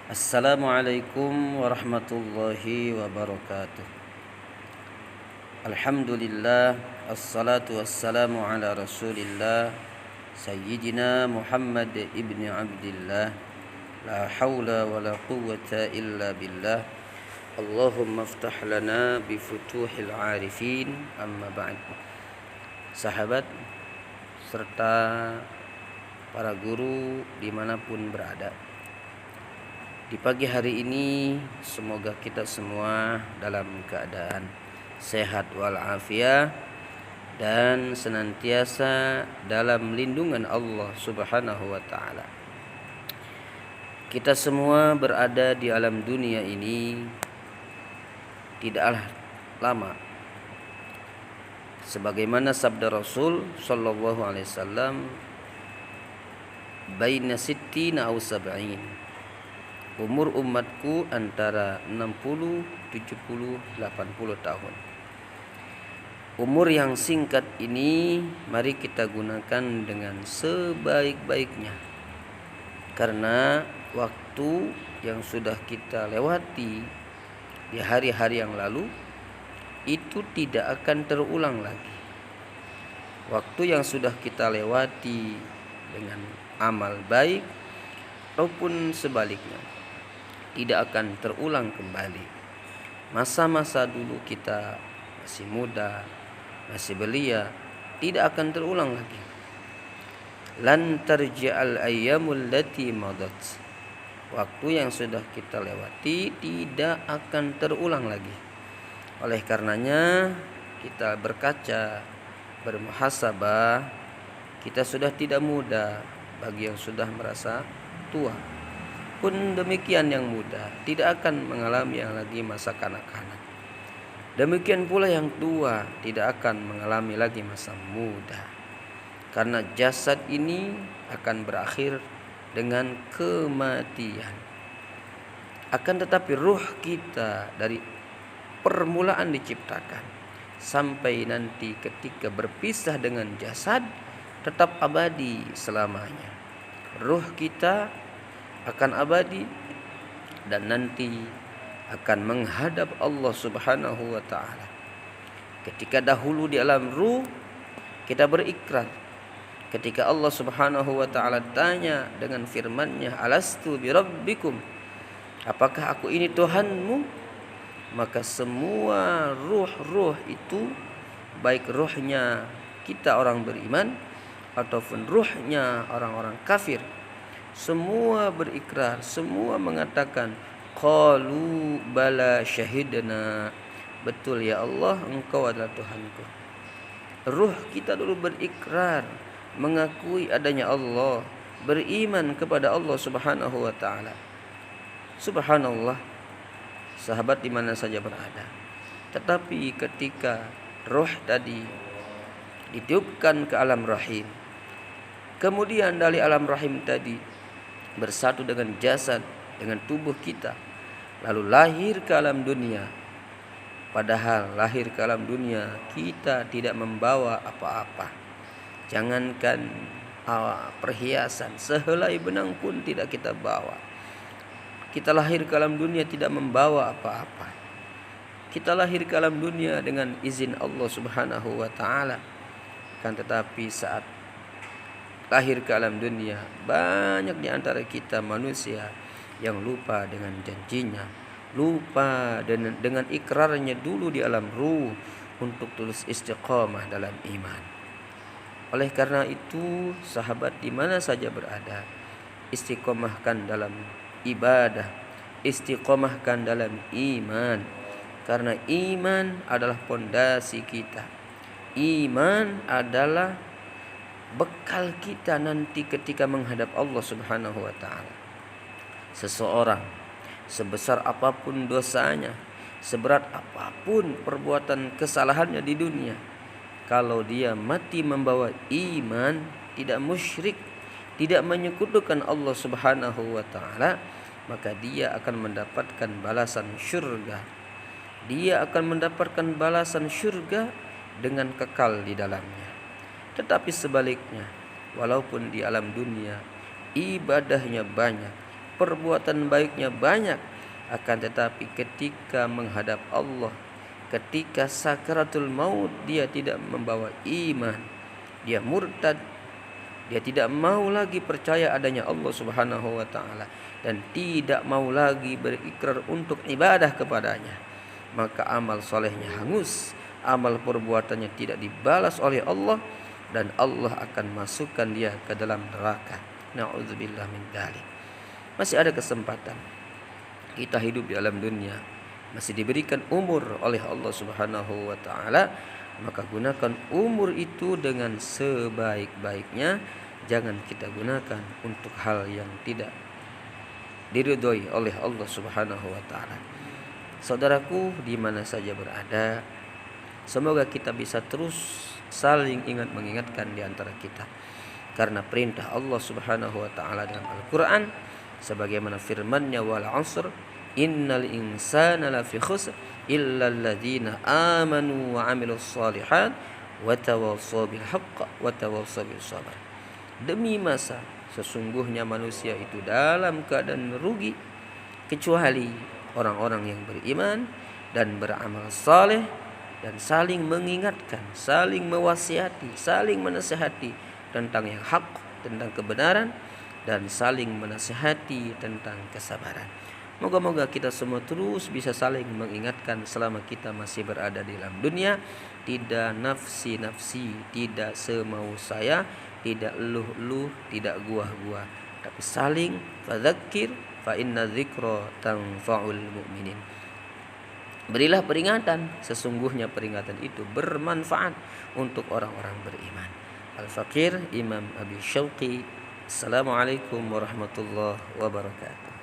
Assalamualaikum warahmatullahi wabarakatuh. Alhamdulillah, assalatu wassalamu ala rasulillah Sayyidina Muhammad ibn Abdillah. La hawla wa la quwwata illa billah. Allahumma aftah lana bifutuhil arifin. Amma ba'd. Sahabat serta para guru dimanapun berada, di pagi hari ini semoga kita semua dalam keadaan sehat walafiat dan senantiasa dalam lindungan Allah Subhanahu wa taala. Kita semua berada di alam dunia ini tidaklah lama. Sebagaimana sabda Rasul sallallahu alaihi wasallam, baina sittina aw sab'in. Umur umatku antara 60, 70, 80 tahun. Umur yang singkat ini mari kita gunakan dengan sebaik-baiknya. Karena waktu yang sudah kita lewati di hari-hari yang lalu itu tidak akan terulang lagi. Waktu yang sudah kita lewati dengan amal baik ataupun sebaliknya tidak akan terulang kembali. Masa-masa dulu kita masih muda, masih belia, tidak akan terulang lagi. Lan tarji'al ayyamul lati madat. Waktu yang sudah kita lewati tidak akan terulang lagi. Oleh karenanya kita berkaca, bermuhasabah, kita sudah tidak muda bagi yang sudah merasa tua. Pun demikian yang muda tidak akan mengalami yang lagi masa kanak-kanak. Demikian pula yang tua tidak akan mengalami lagi masa muda. Karena jasad ini akan berakhir dengan kematian. Akan tetapi ruh kita dari permulaan diciptakan sampai nanti ketika berpisah dengan jasad tetap abadi selamanya. Ruh kita akan abadi dan nanti akan menghadap Allah Subhanahu wa taala. Ketika dahulu di alam ruh kita berikrar, ketika Allah Subhanahu wa taala tanya dengan firman-Nya, alastu birabbikum, apakah aku ini Tuhanmu? Maka semua ruh-ruh itu, baik ruhnya kita orang beriman ataupun ruhnya orang-orang kafir, semua berikrar, semua mengatakan qalu bala syahidna, betul ya Allah, Engkau adalah Tuhanku. Ruh kita dulu berikrar, mengakui adanya Allah, beriman kepada Allah Subhanahu wa taala. Subhanallah, sahabat di mana saja berada. Tetapi ketika ruh tadi ditiupkan ke alam rahim, kemudian dari alam rahim tadi bersatu dengan jasad, dengan tubuh kita, lalu lahir ke alam dunia. Padahal lahir ke alam dunia kita tidak membawa apa-apa. Jangankan perhiasan, sehelai benang pun tidak kita bawa. Kita lahir ke alam dunia tidak membawa apa-apa. Kita lahir ke alam dunia dengan izin Allah Subhanahu wa taala. Kan tetapi saat lahir ke alam dunia, banyak di antara kita manusia yang lupa dengan janjinya, lupa dengan ikrarnya dulu di alam ruh untuk terus istiqamah dalam iman. Oleh karena itu, sahabat di mana saja berada, istiqamahkan dalam ibadah, istiqamahkan dalam iman. Karena iman adalah pondasi kita. Iman adalah bekal kita nanti ketika menghadap Allah Subhanahu wa taala. Seseorang sebesar apapun dosanya, seberat apapun perbuatan kesalahannya di dunia, kalau dia mati membawa iman, tidak musyrik, tidak menyekutukan Allah Subhanahu wa taala, maka dia akan mendapatkan balasan syurga. Dia akan mendapatkan balasan syurga dengan kekal di dalamnya. Tetapi sebaliknya, walaupun di alam dunia ibadahnya banyak, perbuatan baiknya banyak, akan tetapi ketika menghadap Allah, ketika sakaratul maut, dia tidak membawa iman, dia murtad, dia tidak mau lagi percaya adanya Allah Subhanahu wa taala dan tidak mau lagi berikrar untuk ibadah kepadanya, maka amal solehnya hangus, amal perbuatannya tidak dibalas oleh Allah, dan Allah akan masukkan dia ke dalam neraka. Na'udzubillah min dzalik. Masih ada kesempatan kita hidup di alam dunia, masih diberikan umur oleh Allah Subhanahu wa taala, maka gunakan umur itu dengan sebaik-baiknya. Jangan kita gunakan untuk hal yang tidak diridhoi oleh Allah Subhanahu wa taala. Saudaraku, di mana saja berada, semoga kita bisa terus saling ingat mengingatkan di antara kita, karena perintah Allah Subhanahu wa taala dalam Al-Qur'an sebagaimana firman-Nya, wal 'asr innal insana lafi khusr illa alladzina amanu wa 'amilus shalihat wa tawassaw bil haqq wa tawassaw bis sabr. Demi masa, sesungguhnya manusia itu dalam keadaan rugi kecuali orang-orang yang beriman dan beramal saleh dan saling mengingatkan, saling mewasiati, saling menasihati tentang yang hak, tentang kebenaran, dan saling menasihati tentang kesabaran. Moga-moga kita semua terus bisa saling mengingatkan selama kita masih berada di dalam dunia. Tidak nafsi-nafsi, tidak semau saya, tidak eluh-eluh, tidak gua-gua, tapi saling fadzakir fa inna dzikra tanfa'ul mu'minin. Berilah peringatan, sesungguhnya peringatan itu bermanfaat untuk orang-orang beriman. Al-Faqir Imam Abi Syauqi. Assalamualaikum warahmatullahi wabarakatuh.